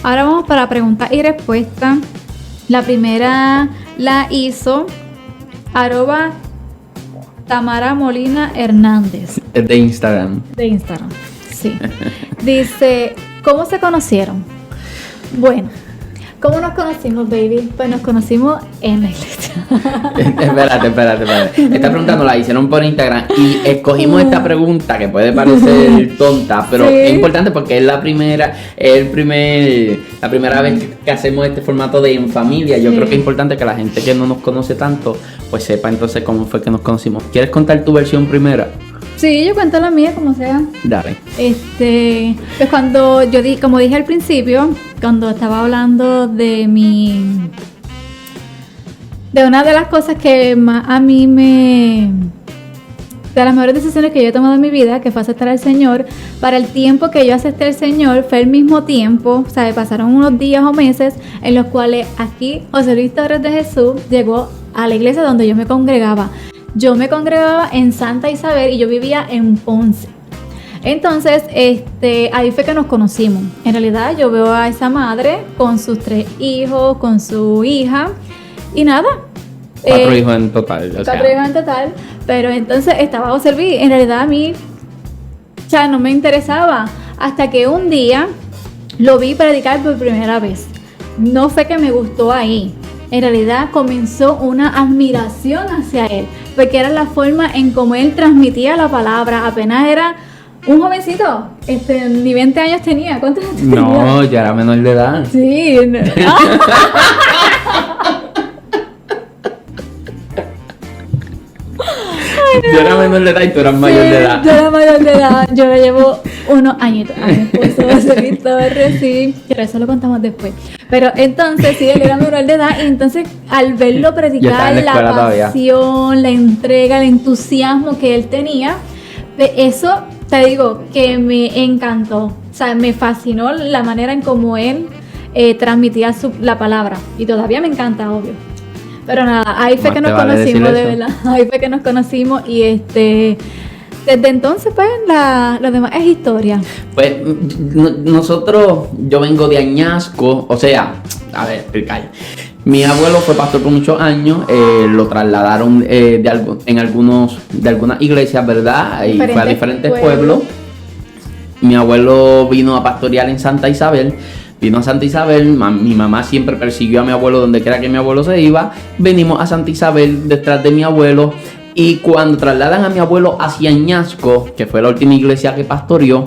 Ahora vamos para preguntas y respuestas. La primera la hizo @Tamara Molina Hernández. Es de Instagram. De Instagram, sí. Dice, ¿cómo se conocieron? Bueno, ¿cómo nos conocimos, baby? Pues nos conocimos en la iglesia. Espérate. Esta pregunta nos la hicieron por Instagram y escogimos esta pregunta que puede parecer tonta, pero Sí. es importante porque es la primera vez que hacemos este formato de en familia. Yo Sí. creo que es importante que la gente que no nos conoce tanto, pues sepa entonces cómo fue que nos conocimos. ¿Quieres contar tu versión primero? Sí, yo cuento la mía como sea. Dale. Pues cuando como dije al principio, cuando estaba hablando de una de las cosas que más a mí de las mejores decisiones que yo he tomado en mi vida, que fue aceptar al Señor, para el tiempo que yo acepté al Señor, fue el mismo tiempo, o sea, pasaron unos días o meses en los cuales aquí José Luis Torres de Jesús llegó a la iglesia donde yo me congregaba. Yo me congregaba en Santa Isabel y yo vivía en Ponce. Entonces, ahí fue que nos conocimos. En realidad, yo veo a esa madre con sus 3 hijos, con su hija y nada. 4 hijos en total. 4 hijos en total. Pero entonces estaba José Luis. En realidad, a mí ya no me interesaba. Hasta que un día lo vi predicar por primera vez. No fue que me gustó ahí. En realidad comenzó una admiración hacia él, porque era la forma en cómo él transmitía la palabra. Apenas era un jovencito, ni 20 años tenía. ¿Cuántos años tenía? No, ya era menor de edad. Sí. Yo era menor de edad y tú eras mayor de edad. Yo era mayor de edad. Yo le llevo unos añitos a mi esposo José Luis Torres, sí. Pero eso lo contamos después. Pero entonces, sí, él era menor de edad. Y entonces, al verlo predicar, la pasión, la entrega, el entusiasmo que él tenía, eso, te digo, que me encantó. O sea, me fascinó la manera en cómo él transmitía la palabra. Y todavía me encanta, obvio. Pero nada, ahí fue que nos conocimos, de verdad. Ahí fue que nos conocimos y desde entonces, pues, lo demás es historia. Pues yo vengo de Añasco, o sea, a ver, explicar. Mi abuelo fue pastor por muchos años, lo trasladaron de algunas iglesias, ¿verdad? Y fue a diferentes pueblos. Mi abuelo vino a pastorear en Santa Isabel. Vino a Santa Isabel, mi mamá siempre persiguió a mi abuelo donde quiera que mi abuelo se iba. Venimos a Santa Isabel detrás de mi abuelo. Y cuando trasladan a mi abuelo hacia Añasco, que fue la última iglesia que pastoreó,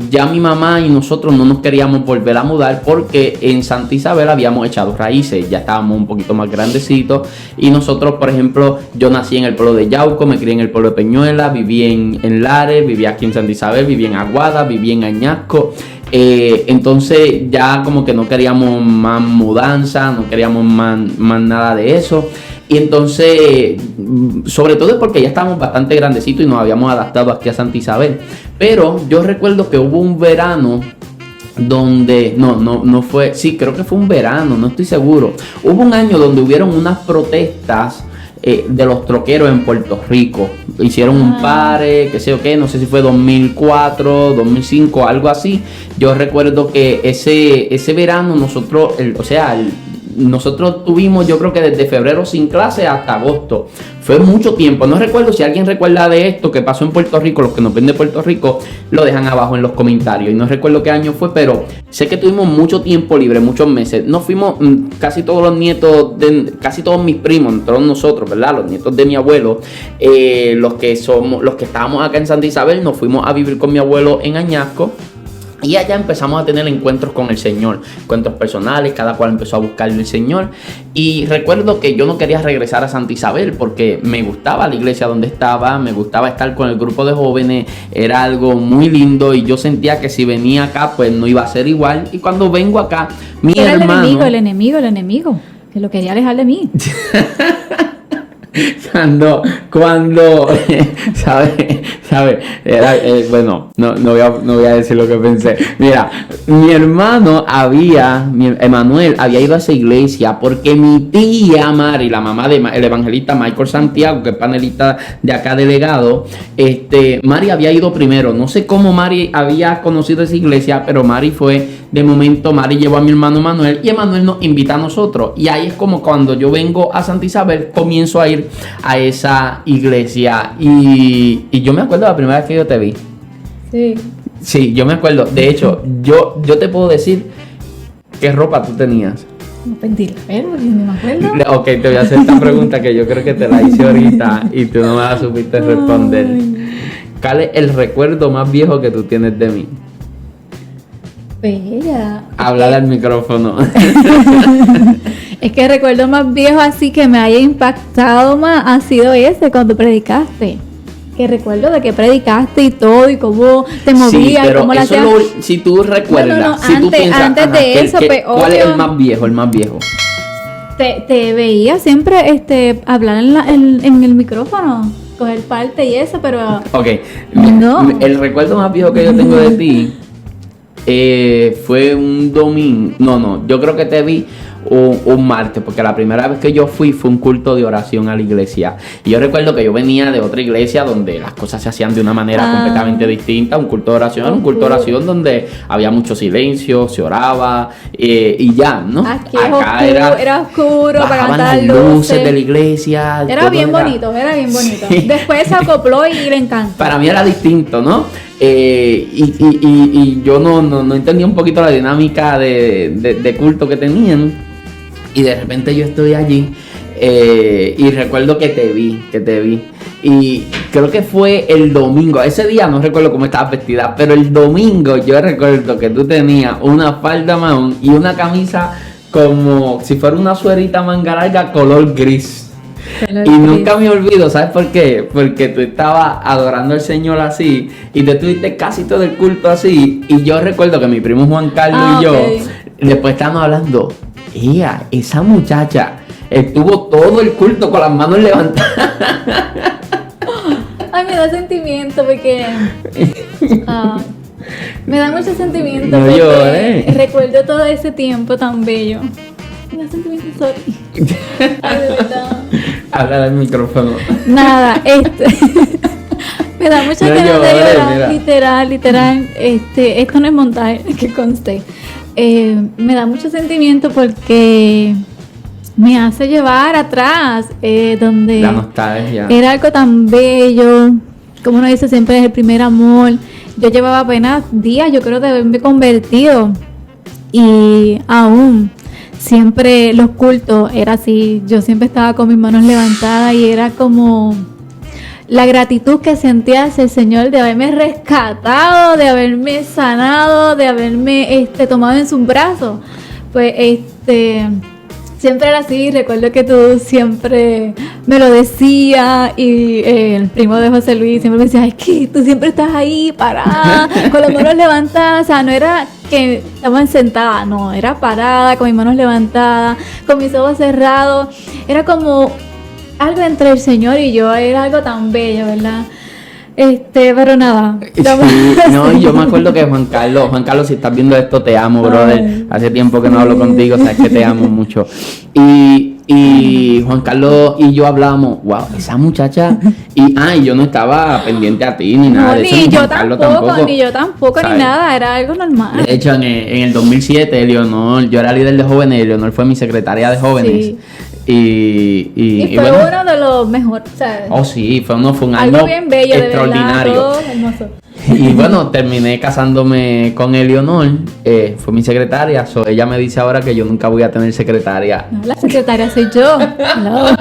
ya mi mamá y nosotros no nos queríamos volver a mudar porque en Santa Isabel habíamos echado raíces, ya estábamos un poquito más grandecitos. Y nosotros, por ejemplo, yo nací en el pueblo de Yauco, me crié en el pueblo de Peñuela, viví en Lares, viví aquí en Santa Isabel, viví en Aguada, viví en Añasco. Entonces ya como que no queríamos más mudanza, no queríamos más nada de eso. Y entonces, sobre todo es porque ya estábamos bastante grandecitos y nos habíamos adaptado aquí a Santa Isabel. Pero yo recuerdo que hubo un verano donde, no fue, sí, creo que fue un verano, no estoy seguro. Hubo un año donde hubieron unas protestas de los troqueros en Puerto Rico. Hicieron un pare, qué sé yo qué, no sé si fue 2004, 2005, algo así. Yo recuerdo que ese verano nosotros tuvimos, yo creo que desde febrero sin clase hasta agosto. Fue mucho tiempo. No recuerdo si alguien recuerda de esto que pasó en Puerto Rico. Los que nos ven de Puerto Rico lo dejan abajo en los comentarios. Y no recuerdo qué año fue, pero sé que tuvimos mucho tiempo libre, muchos meses. Nos fuimos casi todos los nietos, casi todos mis primos, todos nosotros, ¿verdad? Los nietos de mi abuelo, los que estábamos acá en Santa Isabel, nos fuimos a vivir con mi abuelo en Añasco. Y allá empezamos a tener encuentros con el Señor, encuentros personales, cada cual empezó a buscar el Señor. Y recuerdo que yo no quería regresar a Santa Isabel porque me gustaba la iglesia donde estaba, me gustaba estar con el grupo de jóvenes, era algo muy lindo y yo sentía que si venía acá pues no iba a ser igual. Y cuando vengo acá, mi hermano... El enemigo, que lo quería alejar de mí. cuando, ¿sabes? Bueno, no voy a decir lo que pensé. Mira, mi hermano Emanuel había ido a esa iglesia porque mi tía Mari, la mamá del evangelista Michael Santiago, que es panelista de acá delegado, Mari había ido primero. No sé cómo Mari había conocido esa iglesia, pero Mari llevó a mi hermano Emanuel y Emanuel nos invita a nosotros. Y ahí es como cuando yo vengo a Santa Isabel, comienzo a ir a esa iglesia. Y yo me acuerdo la primera vez que yo te vi. Sí. Sí, yo me acuerdo. De hecho, yo te puedo decir qué ropa tú tenías. No mentira, pero ni me acuerdo. Ok, te voy a hacer esta pregunta que yo creo que te la hice ahorita y tú no me la supiste responder. ¿Cuál es el recuerdo más viejo que tú tienes de mí? Bella. Háblale al micrófono. Es que el recuerdo más viejo así que me haya impactado más ha sido ese cuando predicaste. Que recuerdo de que predicaste y todo y cómo te movías, pero cómo la hacías. Si tú recuerdas, si tú piensas, antes de eso, pues, ¿cuál es obvio, el más viejo? Te veía siempre hablar en el micrófono, coger parte y eso, pero Ok, no. El recuerdo más viejo que yo tengo de ti fue un domingo. No, yo creo que te vi un martes, porque la primera vez que yo fue un culto de oración a la iglesia. Y yo recuerdo que yo venía de otra iglesia donde las cosas se hacían de una manera completamente distinta. Un culto de oración era un culto de oración donde había mucho silencio, se oraba y ya, ¿no? Aquí acá era oscuro, para bajaban cantar las luces de la iglesia. Era bien bonito. Sí. Después se acopló y le encantó. Para mí era distinto, ¿no? Y yo no entendía un poquito la dinámica de culto que tenían. Y de repente yo estoy allí y recuerdo que te vi. Y creo que fue el domingo. Ese día no recuerdo cómo estabas vestida, pero el domingo yo recuerdo que tú tenías una falda marrón y una camisa como si fuera una suerita manga larga color gris. Y nunca me olvido, ¿sabes por qué? Porque tú estabas adorando al Señor así y te tuviste casi todo el culto así. Y yo recuerdo que mi primo Juan Carlos y yo después estábamos hablando. Esa muchacha estuvo todo el culto con las manos levantadas. Ay, me da sentimiento porque me da mucho sentimiento No porque llores. recuerdo todo ese tiempo tan bello. Me da sentimiento, sorry. Ay, de verdad. Habla al micrófono. Nada, me da mucha No ganas de llores, llorar, literal. Esto no es montaje, que conste. Me da mucho sentimiento porque me hace llevar atrás, donde La nostalgia. era algo tan bello, como uno dice siempre es el primer amor. Yo llevaba apenas días, yo creo, de haberme convertido y aún siempre los cultos era así, yo siempre estaba con mis manos levantadas y era como la gratitud que sentía hacia el Señor de haberme rescatado, de haberme sanado, de haberme tomado en sus brazos. Pues siempre era así. Recuerdo que tú siempre me lo decías y el primo de José Luis siempre me decía, es que tú siempre estás ahí parada, con las manos levantadas. O sea, no era que estaban sentadas, no, era parada, con mis manos levantadas, con mis ojos cerrados. Era como algo entre el Señor y yo, era algo tan bello, ¿verdad? Pero nada. Sí, no, yo me acuerdo que Juan Carlos, si estás viendo esto, te amo, brother. Hace tiempo que no hablo contigo, sabes que te amo mucho. Y Juan Carlos y yo hablamos, wow, esa muchacha. Y yo no estaba pendiente a ti ni nada de eso. Ni yo tampoco, ni nada, era algo normal. De hecho, en el 2007, Eleonor, yo era líder de jóvenes y Eleonor fue mi secretaria de jóvenes. Sí. Y fue bueno, uno de los mejores, ¿sabes? Oh, sí, fue un año algo bien bello, extraordinario. De verdad, todo hermoso. Y bueno, terminé casándome con Eleonor, fue mi secretaria. Ella me dice ahora que yo nunca voy a tener secretaria. No, la secretaria soy yo. No.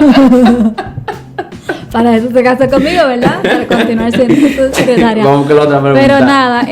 Para eso se casó conmigo, ¿verdad? Para continuar siendo tu secretaria. ¿Cómo que la otra pregunta? Pero nada,